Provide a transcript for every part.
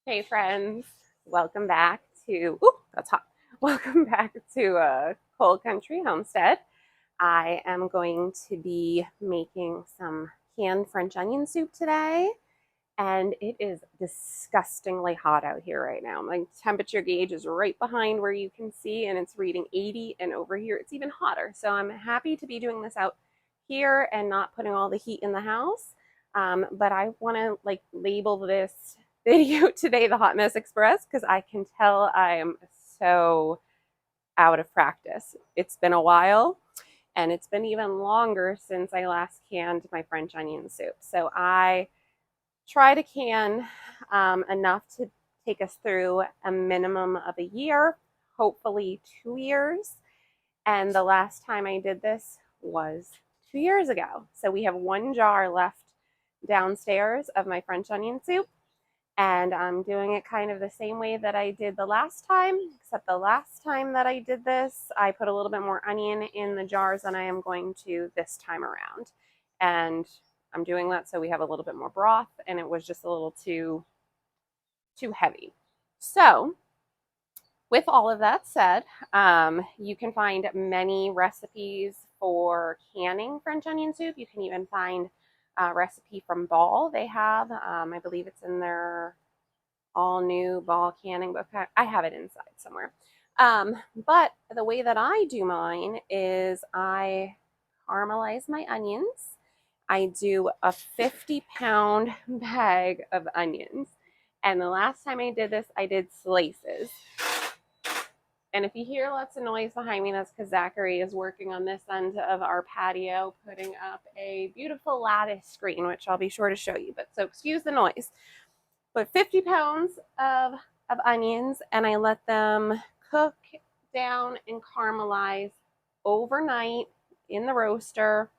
Hey friends, welcome back to, ooh, that's hot. Welcome back to Coal Country Homestead. I am going to be making some canned French onion soup today, and it is disgustingly hot out here right now. My temperature gauge is right behind where you can see, and it's reading 80, and over here it's even hotter. So I'm happy to be doing this out here and not putting all the heat in the house. But I want to label this video today the Hot Mess Express because I can tell I am so out of practice. It's been a while, and it's been even longer since I last canned my French onion soup. So I try to can enough to take us through a minimum of a year, hopefully 2 years. And the last time I did this was 2 years ago. So we have one jar left downstairs of my French onion soup. And I'm doing it kind of the same way that I did the last time, except the last time that I did this, I put a little bit more onion in the jars than I am going to this time around. And I'm doing that so we have a little bit more broth, and it was just a little too heavy. So with all of that said, you can find many recipes for canning French onion soup. You can even find a recipe from Ball they have. I believe it's in their all new Ball canning book. I have it inside somewhere. But the way that I do mine is I caramelize my onions. I do a 50-pound bag of onions. And the last time I did this, I did slices. And if you hear lots of noise behind me, that's because Zachary is working on this end of our patio, putting up a beautiful lattice screen, which I'll be sure to show you. But so excuse the noise. But 50 pounds of onions, and I let them cook down and caramelize overnight in the roaster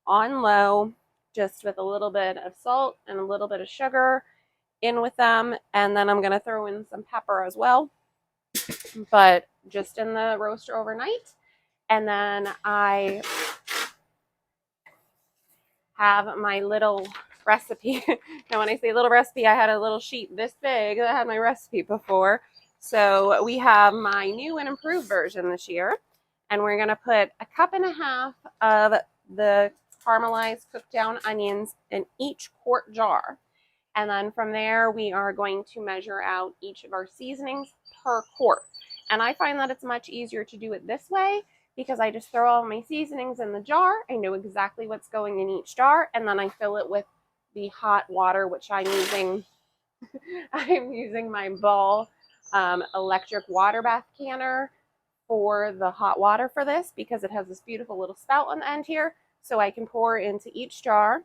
on low, just with a little bit of salt and a little bit of sugar in with them. And then I'm going to throw in some pepper as well, but just in the roaster overnight. And then I have my little recipe. Now, when I say little recipe, I had a little sheet this big that had my recipe before. So we have my new and improved version this year. And we're going to put 1.5 cups of the caramelized cooked down onions in each quart jar. And then from there, we are going to measure out each of our seasonings per quart. And I find that it's much easier to do it this way because I just throw all my seasonings in the jar. I know exactly what's going in each jar, and then I fill it with the hot water, which I'm using. I'm using my Ball electric water bath canner for the hot water for this because it has this beautiful little spout on the end here, so I can pour into each jar.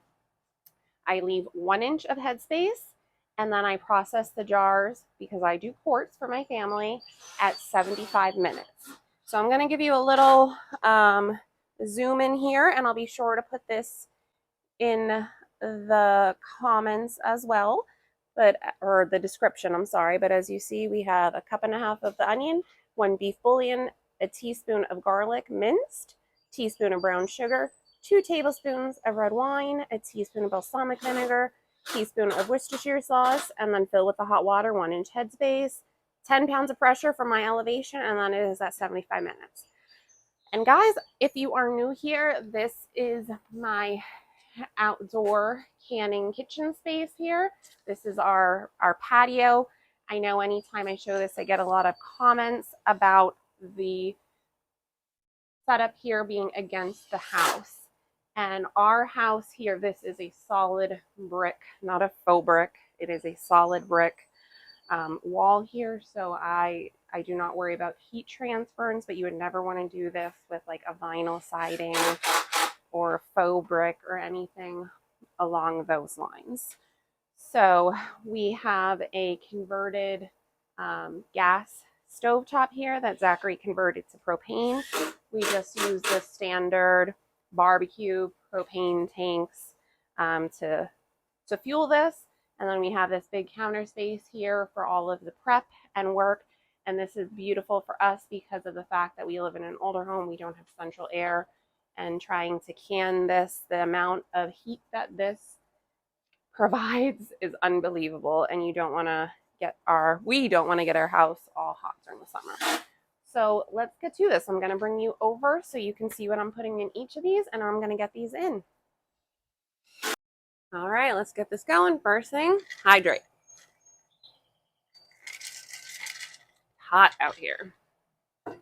I leave 1 inch of headspace, and then I process the jars, because I do quarts for my family, at 75 minutes. So I'm going to give you a little zoom in here, and I'll be sure to put this in the comments as well, or the description, I'm sorry. But as you see, we have 1.5 cups of the onion, 1 beef bouillon, a teaspoon of garlic minced, teaspoon of brown sugar, 2 tablespoons of red wine, a teaspoon of balsamic vinegar, teaspoon of Worcestershire sauce, and then fill with the hot water, 1 inch headspace, 10 pounds of pressure from my elevation, and then it is at 75 minutes. And guys, if you are new here, this is my outdoor canning kitchen space here. This is our patio. I know anytime I show this, I get a lot of comments about the setup here being against the house. And our house here, this is a solid brick, not a faux brick. It is a solid brick wall here, so I do not worry about heat transference, but you would never want to do this with like a vinyl siding or a faux brick or anything along those lines. So we have a converted gas stovetop here that Zachary converted to propane. We just use the standard barbecue propane tanks to fuel this. And then we have this big counter space here for all of the prep and work. And this is beautiful for us because of the fact that we live in an older home. We don't have central air, and trying to can this, the amount of heat that this provides is unbelievable, and you don't want to we don't want to get our house all hot during the summer. So let's get to this. I'm going to bring you over so you can see what I'm putting in each of these, and I'm going to get these in. All right, let's get this going. First thing, hydrate. Hot out here. All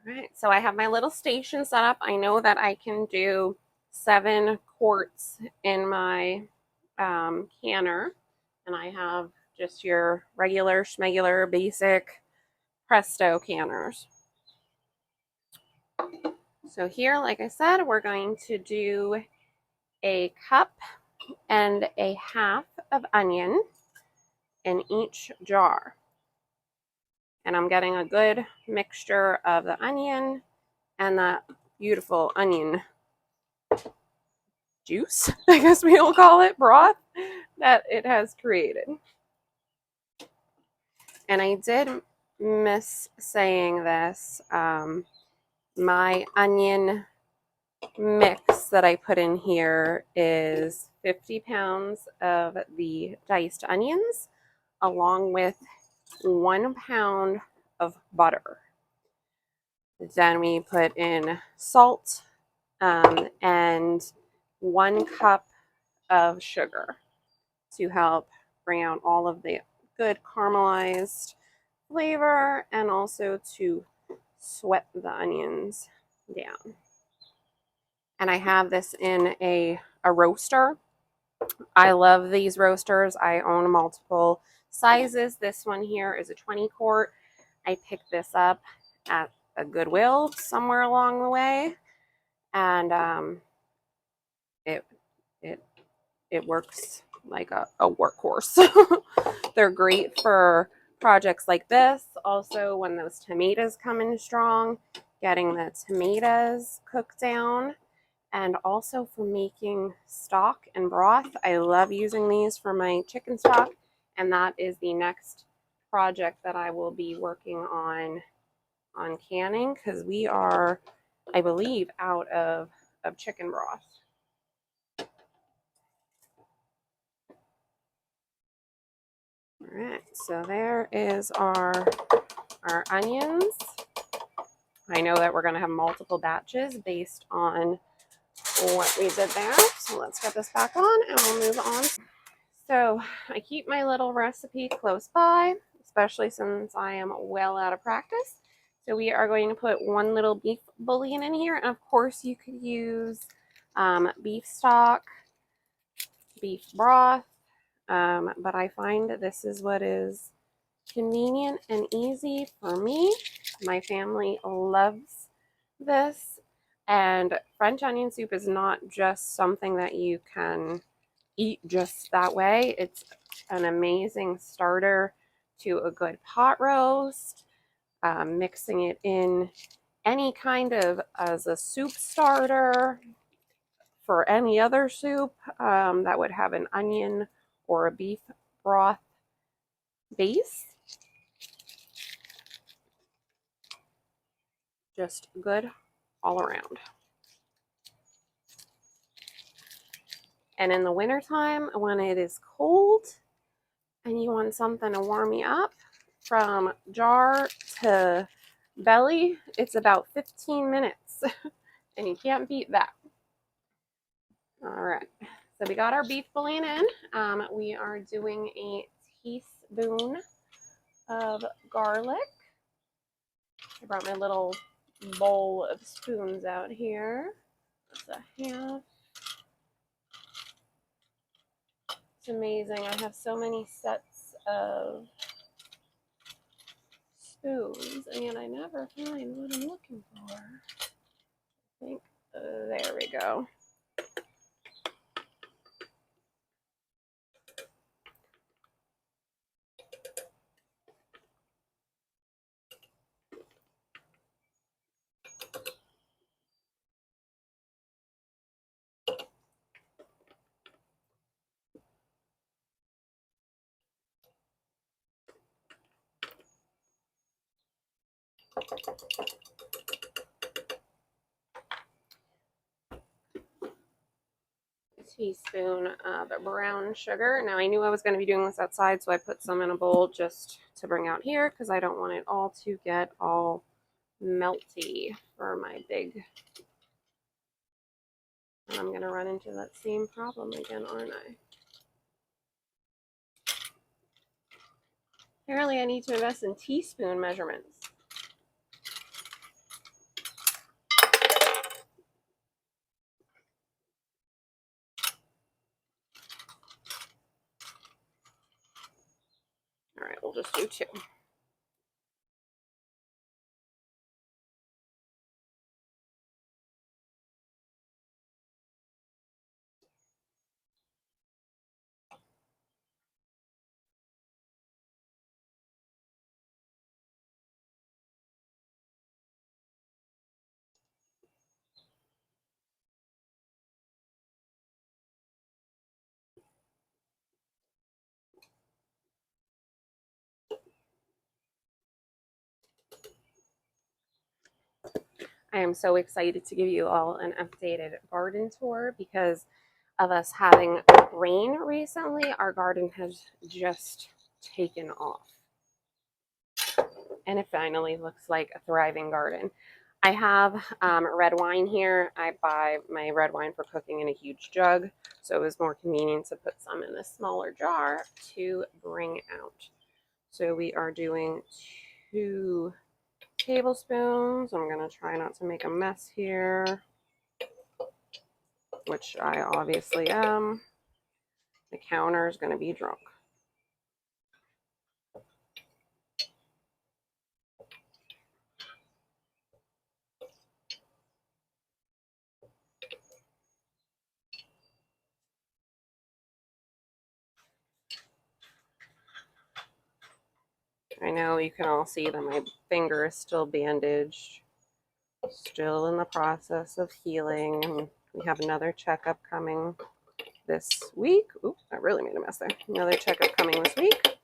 right, so I have my little station set up. I know that I can do 7 quarts in my canner, and I have just your regular schmegular basic Presto canners. So here, like I said, we're going to do a cup and a half of onion in each jar. And I'm getting a good mixture of the onion and that beautiful onion juice, I guess we'll call it, broth, that it has created. And I did miss saying this. My onion mix that I put in here is 50 pounds of the diced onions, along with 1 pound of butter. Then we put in salt and 1 cup of sugar to help bring out all of the good caramelized flavor and also to sweat the onions down. And I have this in a roaster. I love these roasters. I own multiple sizes. This one here is a 20 quart. I picked this up at a Goodwill somewhere along the way, and it works like a workhorse. They're great for projects like this. Also, when those tomatoes come in strong, getting the tomatoes cooked down, and also for making stock and broth. I love using these for my chicken stock, and that is the next project that I will be working on canning, because we are, I believe, out of chicken broth. All right, so there is our onions. I know that we're going to have multiple batches based on what we did there. So let's get this back on and we'll move on. So I keep my little recipe close by, especially since I am well out of practice. So we are going to put 1 little beef bouillon in here. And of course you could use beef stock, beef broth, but I find that this is what is convenient and easy for me. My family loves this, and French onion soup is not just something that you can eat just that way. It's an amazing starter to a good pot roast, mixing it in any kind of as a soup starter for any other soup that would have an onion or a beef broth base. Just good all around. And in the wintertime, when it is cold and you want something to warm you up, from jar to belly, it's about 15 minutes. And you can't beat that. All right, so we got our beef bouillon in. We are doing a teaspoon of garlic. I brought my little bowl of spoons out here. That's a half. It's amazing. I have so many sets of spoons, and yet I never find what I'm looking for. I think, there we go. teaspoon of brown sugar. Now I knew I was going to be doing this outside, so I put some in a bowl just to bring out here because I don't want it all to get all melty for my big. And I'm going to run into that same problem again, aren't I? Apparently I need to invest in teaspoon measurements. All right, we'll just do 2. I am so excited to give you all an updated garden tour because of us having rain recently. Our garden has just taken off. And it finally looks like a thriving garden. I have red wine here. I buy my red wine for cooking in a huge jug, so it was more convenient to put some in this smaller jar to bring out. So we are doing 2 tablespoons. I'm going to try not to make a mess here, which I obviously am. The counter is going to be drunk. I know you can all see that my finger is still bandaged, still in the process of healing. We have another checkup coming this week. Oops, I really made a mess there. Another checkup coming this week.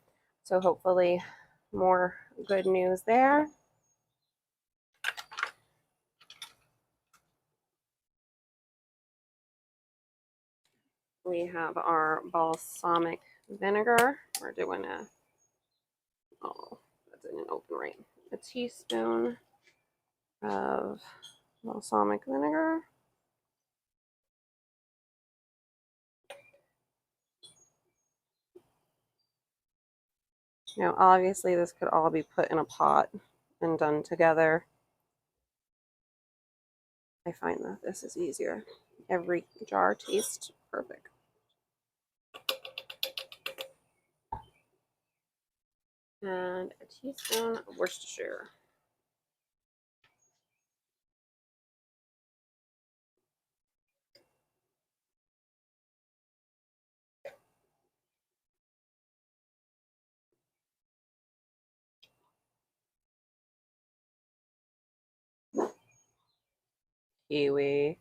So hopefully more good news there. We have our balsamic vinegar. We're doing that didn't open right. A teaspoon of balsamic vinegar. Now, obviously, this could all be put in a pot and done together. I find that this is easier. Every jar tastes perfect. And a teaspoon of Worcestershire. Kiwi.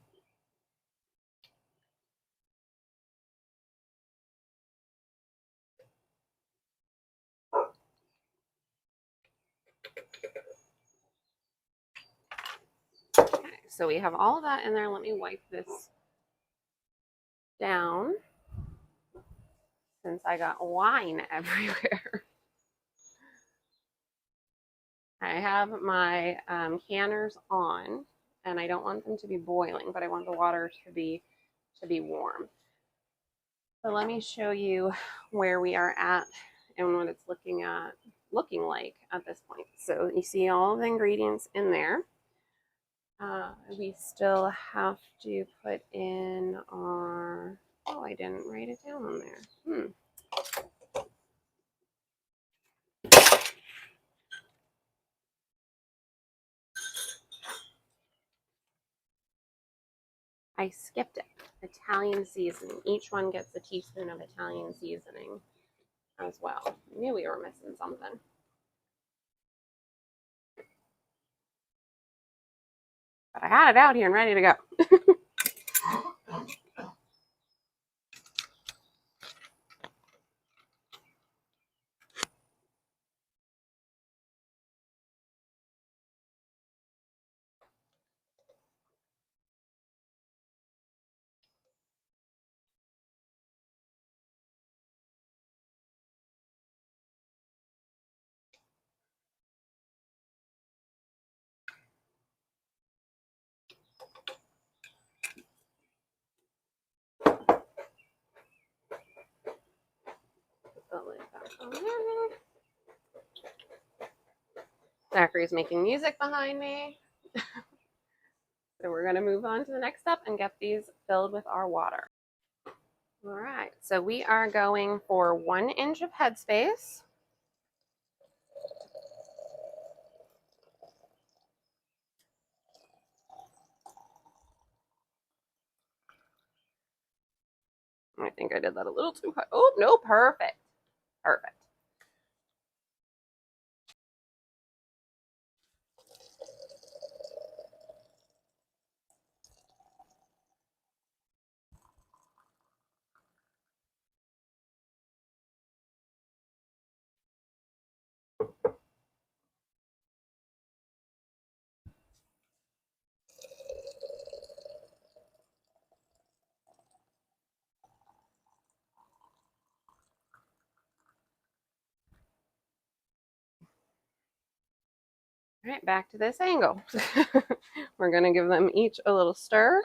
Okay, so we have all of that in there. Let me wipe this down since I got wine everywhere. I have my canners on, and I don't want them to be boiling, but I want the water to be warm. So let me show you where we are at and what it's looking like at this point. So you see all of the ingredients in there. We still have to put in our, oh, I didn't write it down on there. I skipped it. Italian seasoning. Each one gets a teaspoon of Italian seasoning as well. I knew we were missing something. But I had it out here and ready to go. Zachary's making music behind me. So we're going to move on to the next step and get these filled with our water. All right, so we are going for 1 inch of headspace. I think I did that a little too high. Oh, no, perfect. Perfect. All right, back to this angle. We're going to give them each a little stir.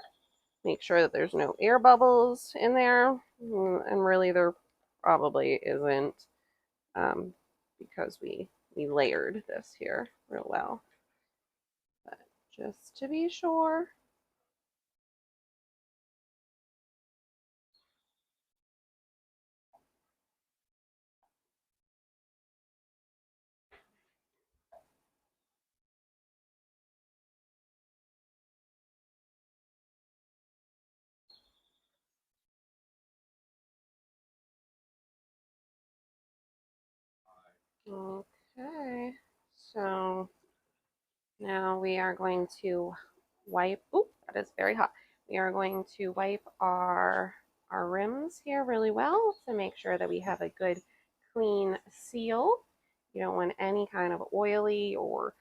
Make sure that there's no air bubbles in there. And really there probably isn't, because we layered this here real well. But just to be sure. Okay, so now we are going to wipe, oop, that is very hot. We are going to wipe our rims here really well to make sure that we have a good clean seal. You don't want any kind of oily or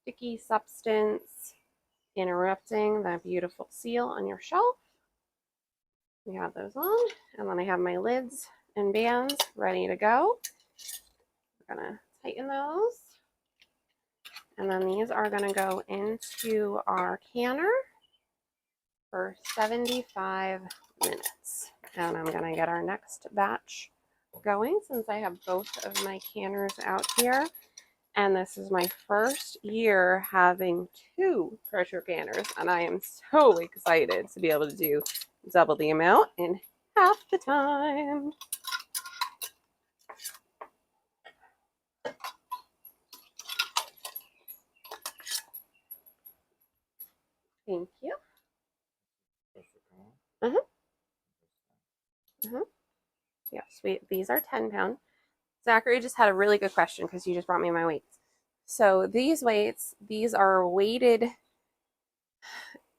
sticky substance interrupting that beautiful seal on your shelf. We have those on, and then I have my lids and bands ready to go. We're gonna tighten those. And then these are going to go into our canner for 75 minutes. And I'm going to get our next batch going since I have both of my canners out here. And this is my first year having 2 pressure canners. And I am so excited to be able to do double the amount in half the time. Thank you. Yes, these are 10-pound. Zachary just had a really good question because you just brought me my weights. So these weights, these are a weighted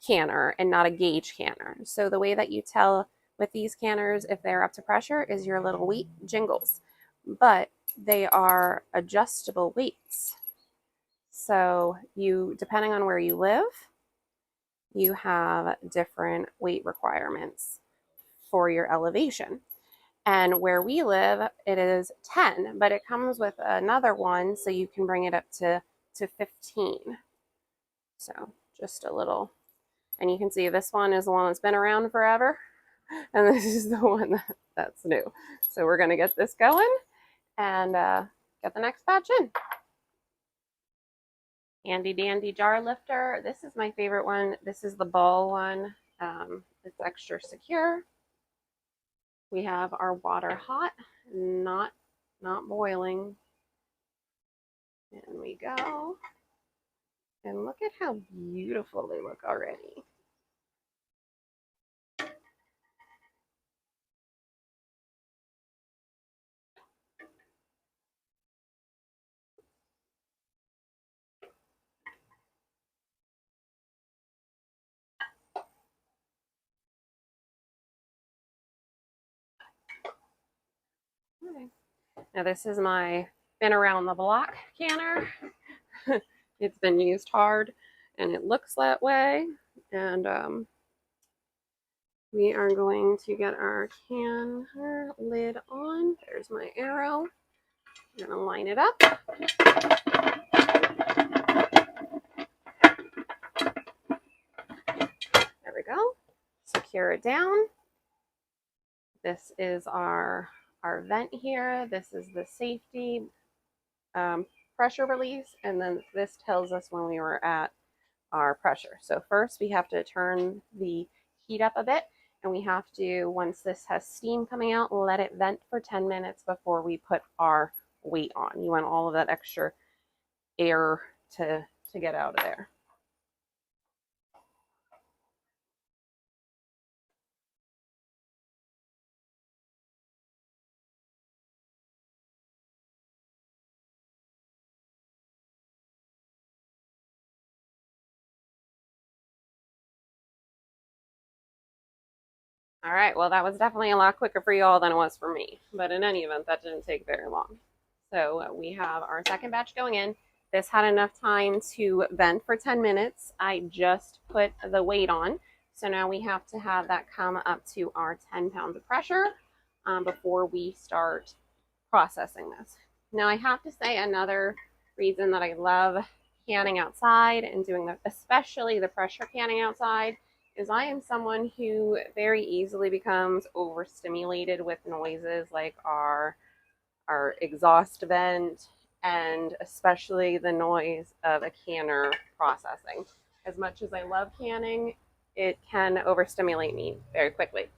canner and not a gauge canner. So the way that you tell with these canners if they're up to pressure is your little weight jingles. But they are adjustable weights. So you, depending on where you live, you have different weight requirements for your elevation. And where we live, it is 10, but it comes with another one, so you can bring it up to 15. So just a little, and you can see this one is the one that's been around forever, and this is the one that's new. So we're going to get this going and get the next batch in. Handy dandy jar lifter. This is my favorite one. This is the ball one. It's extra secure. We have our water hot, not boiling. And we go. And look at how beautiful they look already. Okay. Now this is my been around the block canner. It's been used hard and it looks that way. And we are going to get our canner lid on. There's my arrow. I'm going to line it up. There we go. Secure it down. This is our our vent here. This is the safety pressure release, and then this tells us when we were at our pressure. So first we have to turn the heat up a bit, and we have to, once this has steam coming out, let it vent for 10 minutes before we put our weight on. You want all of that extra air to get out of there. All right, well, that was definitely a lot quicker for y'all than it was for me. But in any event, that didn't take very long. So we have our second batch going in. This had enough time to vent for 10 minutes. I just put the weight on. So now we have to have that come up to our 10 pounds of pressure before we start processing this. Now I have to say another reason that I love canning outside and doing especially the pressure canning outside is I am someone who very easily becomes overstimulated with noises like our exhaust vent and especially the noise of a canner processing. As much as I love canning, it can overstimulate me very quickly.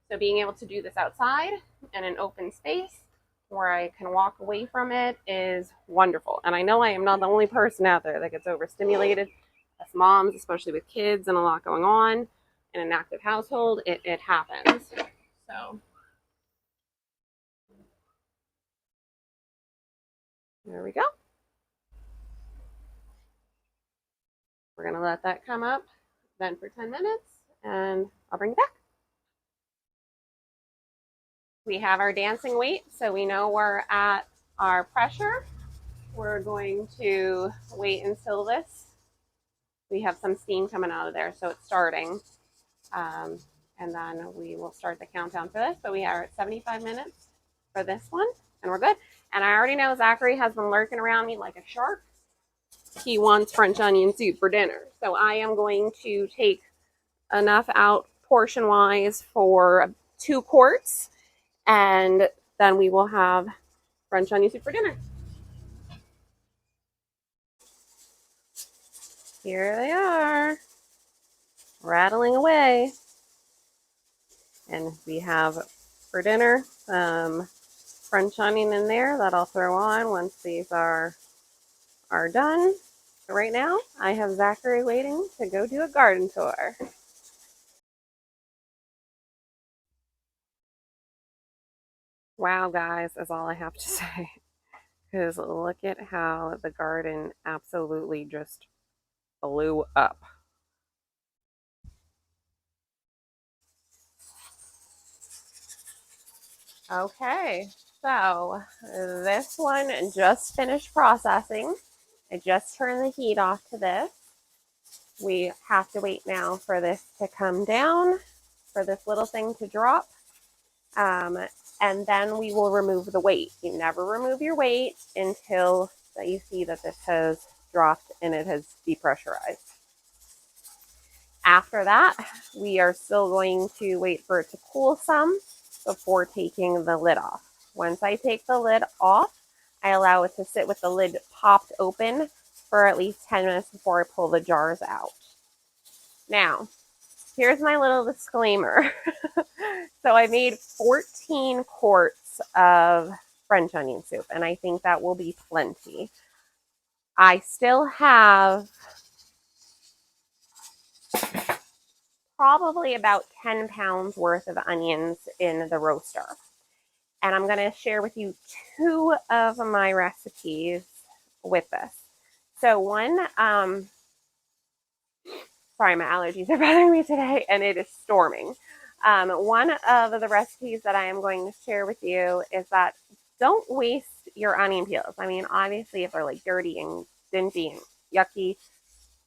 So being able to do this outside in an open space where I can walk away from it is wonderful. And I know I am not the only person out there that gets overstimulated. As moms, especially with kids and a lot going on in an active household, it happens. So there we go. We're going to let that come up, vent for 10 minutes, and I'll bring it back. We have our dancing weight, so we know we're at our pressure. We're going to wait until we have some steam coming out of there, so it's starting. And then we will start the countdown for this. So we are at 75 minutes for this one, and we're good. And I already know Zachary has been lurking around me like a shark. He wants French onion soup for dinner. So I am going to take enough out portion-wise for 2 quarts, and then we will have French onion soup for dinner. Here they are, rattling away. And we have for dinner French onion in there that I'll throw on once these are done. So right now I have Zachary waiting to go do a garden tour. Wow, guys, is all I have to say. Because look at how the garden absolutely just blew up. Okay, so this one just finished processing. I just turned the heat off to this. We have to wait now for this to come down, for this little thing to drop. And then we will remove the weight. You never remove your weight until you see that this has dropped and it has depressurized. After that, we are still going to wait for it to cool some before taking the lid off. Once I take the lid off, I allow it to sit with the lid popped open for at least 10 minutes before I pull the jars out. Now, here's my little disclaimer. So I made 14 quarts of French onion soup, and I think that will be plenty. I still have probably about 10 pounds worth of onions in the roaster. And I'm going to share with you 2 of my recipes with this. So one, sorry, my allergies are bothering me today, and it is storming. One of the recipes that I am going to share with you is that don't waste your onion peels. I mean, obviously, if they're like dirty and dingy and yucky,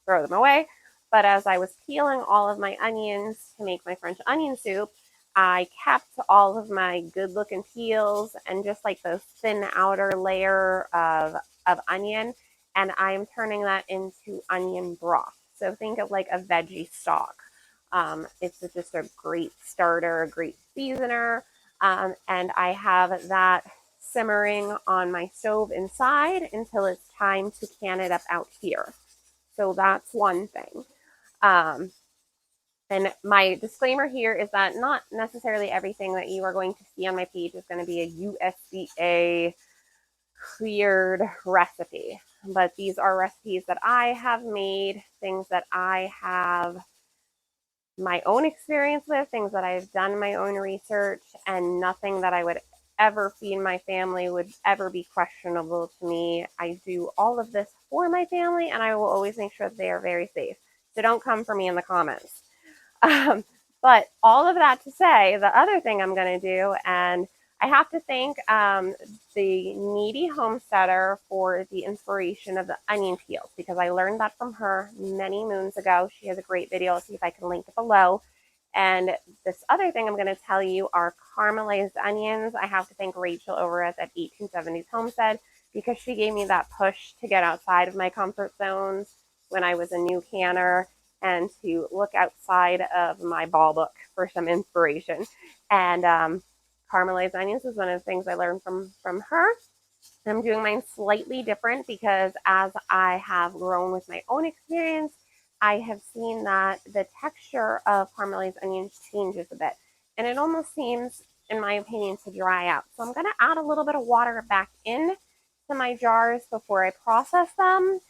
throw them away. But as I was peeling all of my onions to make my French onion soup, I kept all of my good looking peels and just like the thin outer layer of onion, and I'm turning that into onion broth. So think of like a veggie stock. It's just a great starter, a great seasoner. And I have that simmering on my stove inside until it's time to can it up out here. So that's one thing. And my disclaimer here is that not necessarily everything that you are going to see on my page is going to be a USDA cleared recipe, but these are recipes that I have made, things that I have my own experience with, things that I've done my own research, and nothing that I would ever feed my family would ever be questionable to me. I do all of this for my family, and I will always make sure that they are very safe. So don't come for me in the comments. But all of that to say, the other thing I'm going to do, and I have to thank the Needy Homesteader for the inspiration of the onion peels, because I learned that from her many moons ago. She has a great video. I'll see if I can link it below. And this other thing I'm going to tell you are caramelized onions. I have to thank Rachel over at 1870s Homestead, because she gave me that push to get outside of my comfort zones when I was a new canner, and to look outside of my ball book for some inspiration. And caramelized onions is one of the things I learned from her. I'm doing mine slightly different because as I have grown with my own experience, I have seen that the texture of caramelized onions changes a bit. And it almost seems, in my opinion, to dry out. So I'm going to add a little bit of water back in to my jars before I process them.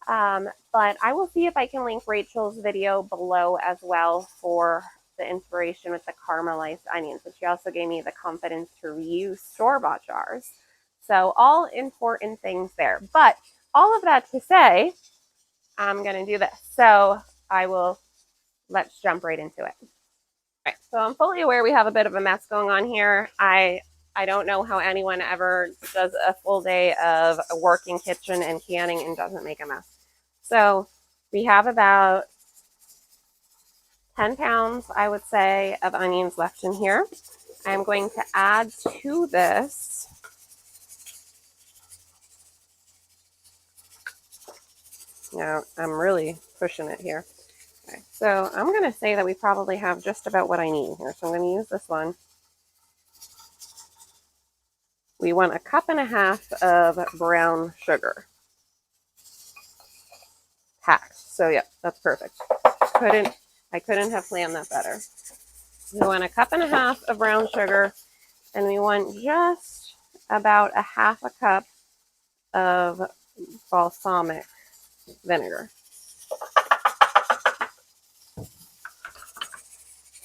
But I will see if I can link Rachel's video below as well for the inspiration with the caramelized onions. And she also gave me the confidence to reuse store-bought jars. So all important things there. But all of that to say, I'm going to do this. So let's jump right into it. All right, so I'm fully aware we have a bit of a mess going on here. I don't know how anyone ever does a full day of a working kitchen and canning and doesn't make a mess. So we have about 10 pounds, I would say, of onions left in here. I'm going to add to this now. I'm really pushing it here. Okay, so I'm going to say that we probably have just about what I need here. So I'm going to use this one. We want 1.5 cups of brown sugar packed. So yeah, that's perfect. I couldn't have planned that better. We want 1.5 cups of brown sugar, and we want just about 1/2 cup of balsamic vinegar.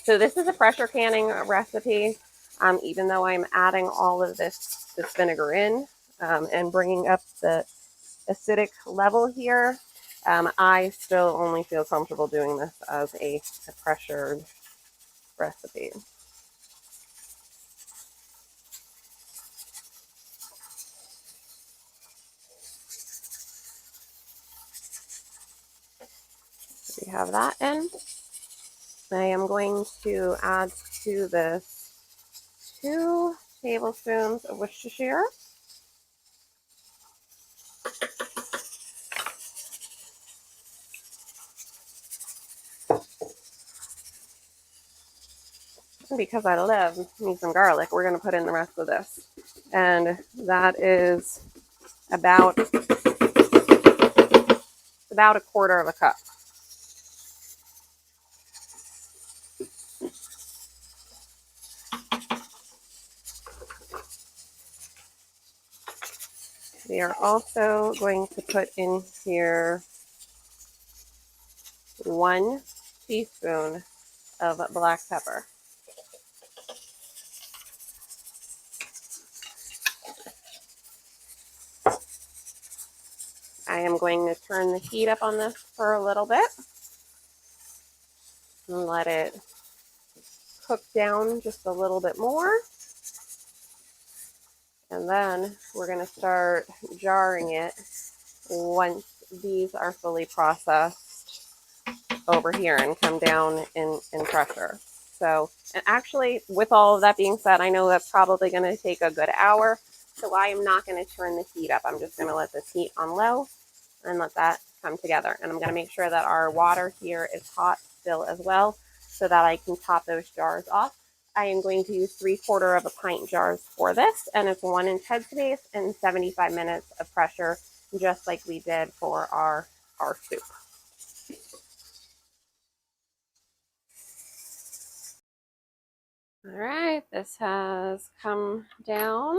So this is a pressure canning recipe, even though I'm adding all of this vinegar in and bringing up the acidic level here. I still only feel comfortable doing this as a pressured recipe. We have that in. I am going to add to this 2 tablespoons of Worcestershire. Because I love me some garlic, we're going to put in the rest of this. And that is about 1/4 cup. We are also going to put in here 1 teaspoon of black pepper. I am going to turn the heat up on this for a little bit and let it cook down just a little bit more. And then we're going to start jarring it once these are fully processed over here and come down in pressure. So, and actually, with all of that being said, I know that's probably going to take a good hour. So I am not going to turn the heat up. I'm just going to let this heat on low and let that come together. And I'm going to make sure that our water here is hot still as well, so that I can top those jars off. I am going to use 3/4 of a pint jars for this, and it's 1 inch headspace and 75 minutes of pressure, just like we did for our soup. All right, this has come down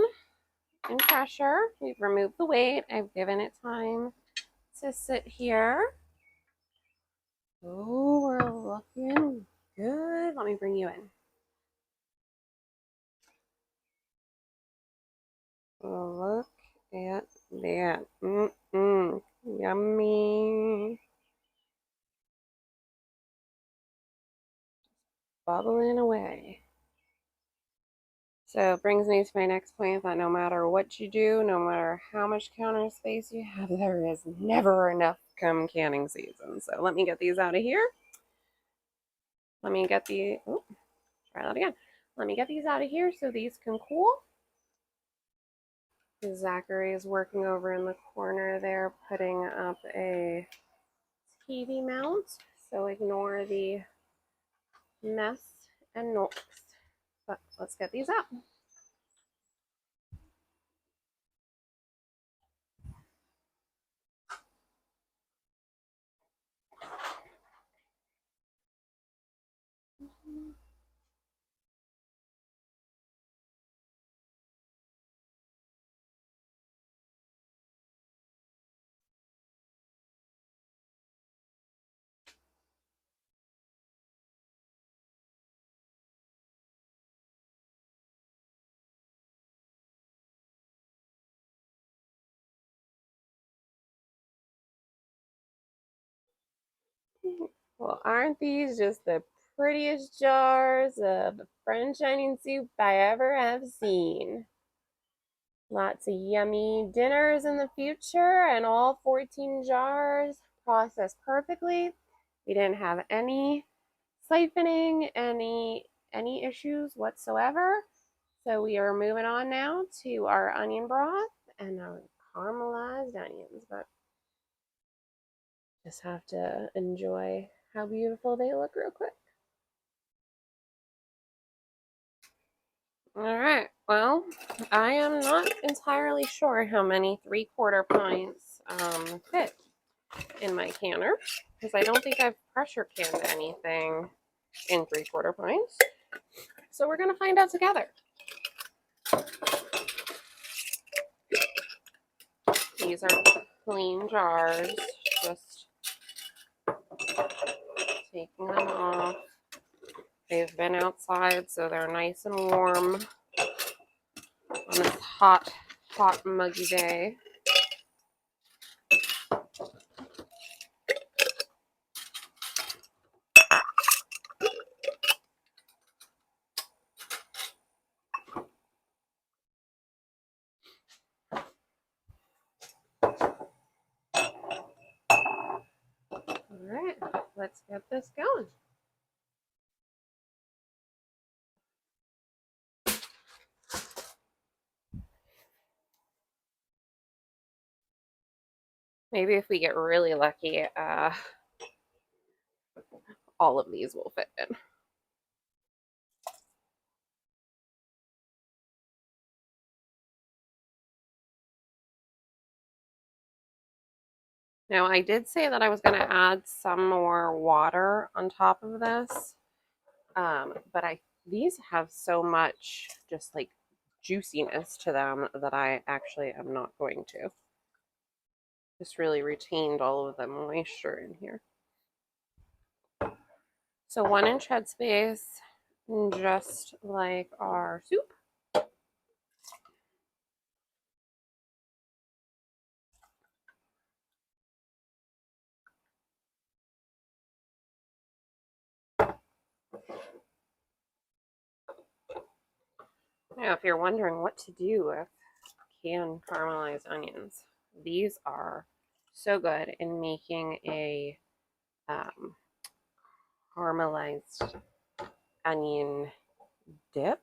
in pressure. We've removed the weight. I've given it time to sit here. Oh, we're looking good. Let me bring you in. Look at that. Yummy. Bubbling away. So it brings me to my next point that no matter what you do, no matter how much counter space you have, there is never enough come canning season. So let me get these out of here. Let me get the, oh, try that again. Let me get these out of here so these can cool. Zachary is working over in the corner there, putting up a TV mount. So ignore the mess and noise. But let's get these out. Well, aren't these just the prettiest jars of French onion soup I ever have seen? Lots of yummy dinners in the future, and all 14 jars processed perfectly. We didn't have any siphoning, any issues whatsoever. So we are moving on now to our onion broth and our caramelized onions, but just have to enjoy how beautiful they look real quick. All right, well, I am not entirely sure how many 3/4 pints fit in my canner, because I don't think I've pressure canned anything in 3/4 pints. So we're gonna find out together. These are clean jars, just taking them off. They've been outside, so they're nice and warm on this hot, muggy day. All right, let's get this going. Maybe if we get really lucky, all of these will fit in. Now, I did say that I was going to add some more water on top of this, but these have so much just like juiciness to them that I actually am not going to. Just really retained all of the moisture in here. So 1 inch headspace, just like our soup. Now, if you're wondering what to do with canned caramelized onions, these are so good in making a caramelized onion dip.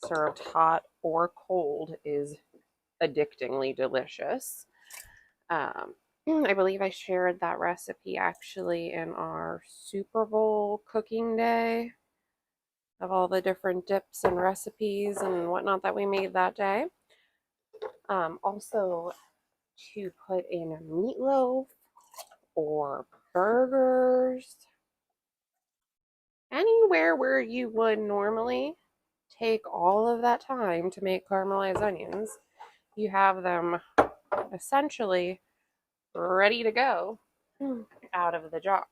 Served hot or cold is addictingly delicious. I believe I shared that recipe actually in our Super Bowl cooking day. of all the different dips and recipes and whatnot that we made that day. Also to put in a meatloaf or burgers, anywhere where you would normally take all of that time to make caramelized onions, you have them essentially ready to go out of the jar.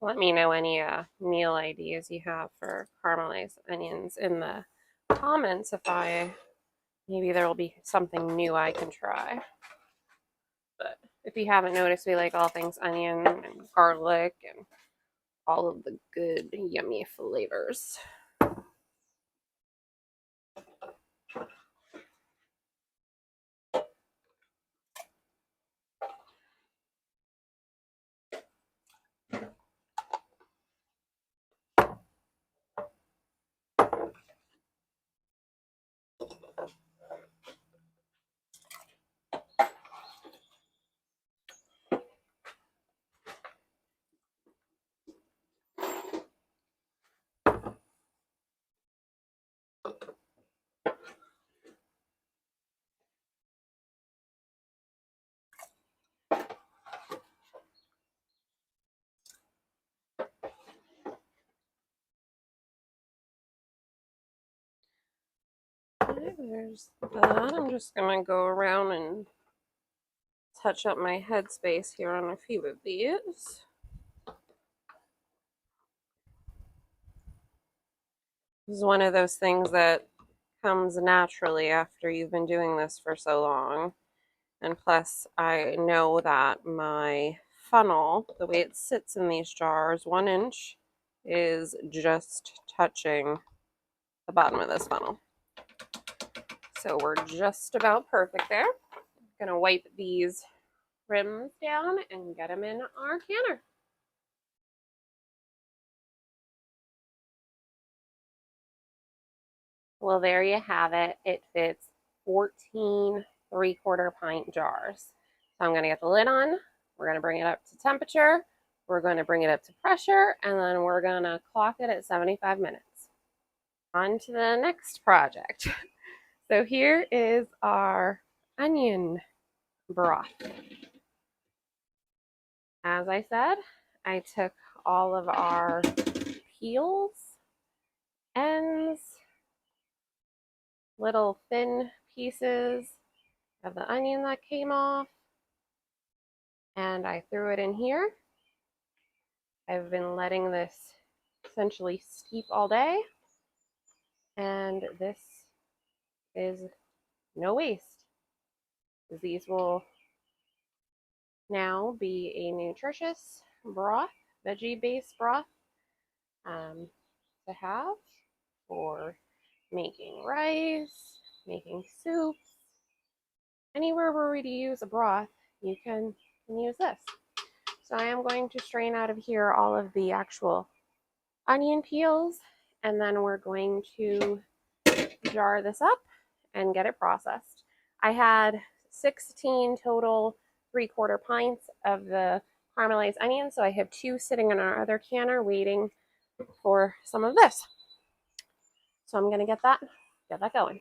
Let me know any meal ideas you have for caramelized onions in the comments if maybe there will be something new I can try. But if you haven't noticed, we like all things onion and garlic and all of the good, yummy flavors. There's that. I'm just going to go around and touch up my headspace here on a few of these. This is one of those things that comes naturally after you've been doing this for so long. And plus, I know that my funnel, the way it sits in these jars, 1 inch is just touching the bottom of this funnel. So we're just about perfect there. I'm gonna wipe these rims down and get them in our canner. Well, there you have it. It fits 14 3/4 pint jars. So I'm going to get the lid on. We're going to bring it up to temperature. We're going to bring it up to pressure, and then we're going to clock it at 75 minutes. On to the next project. So here is our onion broth. As I said, I took all of our peels, ends, little thin pieces of the onion that came off, and I threw it in here. I've been letting this essentially steep all day, and this is no waste. These will now be a nutritious broth, veggie-based broth to have for making rice, making soups. Anywhere we're ready to use a broth, you can use this. So I am going to strain out of here all of the actual onion peels, and then we're going to jar this up and get it processed. I had 16 total 3/4 pints of the caramelized onion, so I have 2 sitting in our other canner waiting for some of this. So I'm gonna get that going.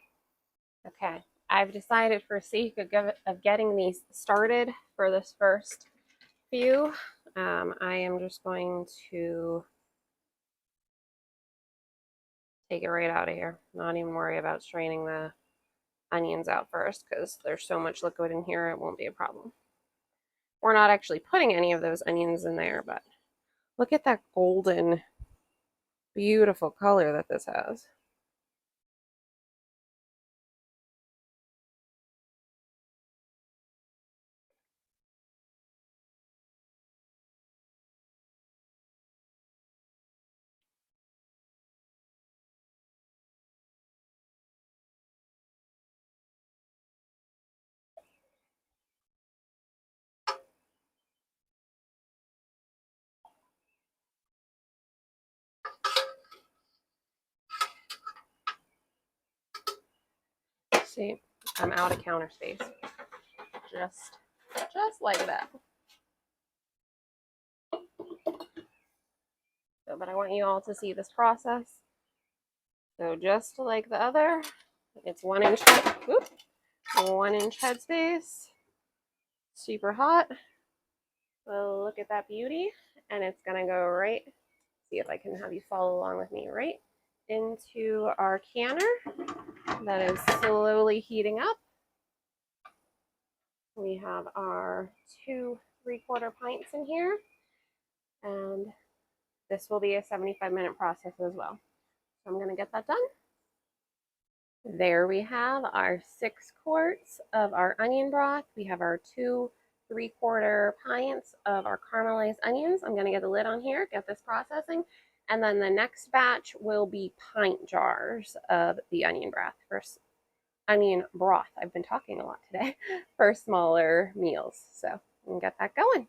Okay, I've decided for sake of getting these started for this first few, I am just going to take it right out of here. Not even worry about straining the onions out first because there's so much liquid in here it won't be a problem. We're not actually putting any of those onions in there, but look at that golden, beautiful color that this has. See, I'm out of counter space. Just like that. So, but I want you all to see this process. So just like the other, it's 1 inch, 1 inch headspace, super hot. So look at that beauty. And it's gonna go right, see if I can have you follow along with me, right into our canner that is slowly heating up. We have our 2 3/4 pints in here, and this will be a 75-minute process as well. So I'm gonna get that done. There we have our 6 quarts of our onion broth. We have our 2 3/4 pints of our caramelized onions. I'm going to get the lid on here, get this processing, and then the next batch will be pint jars of the onion broth I've been talking a lot today for smaller meals. So we can get that going.